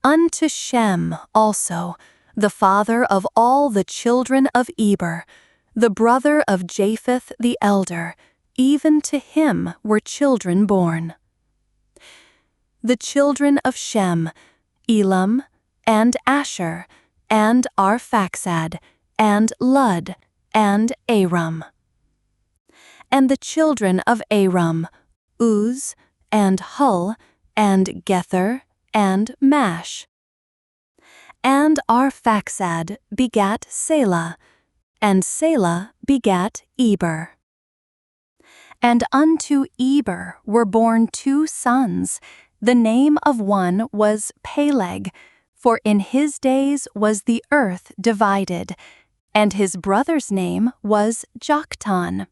Unto Shem also, the father of all the children of Eber, the brother of Japheth the elder, even to him were children born. The children of Shem, Elam, and Asshur, and Arphaxad, and Lud, and Aram. And the children of Aram, Uz, and Hul, and Gether, and Mash. And Arphaxad begat Salah, and Salah begat Eber. And unto Eber were born 2 sons. The name of one was Peleg, for in his days was the earth divided, and his brother's name was Joktan.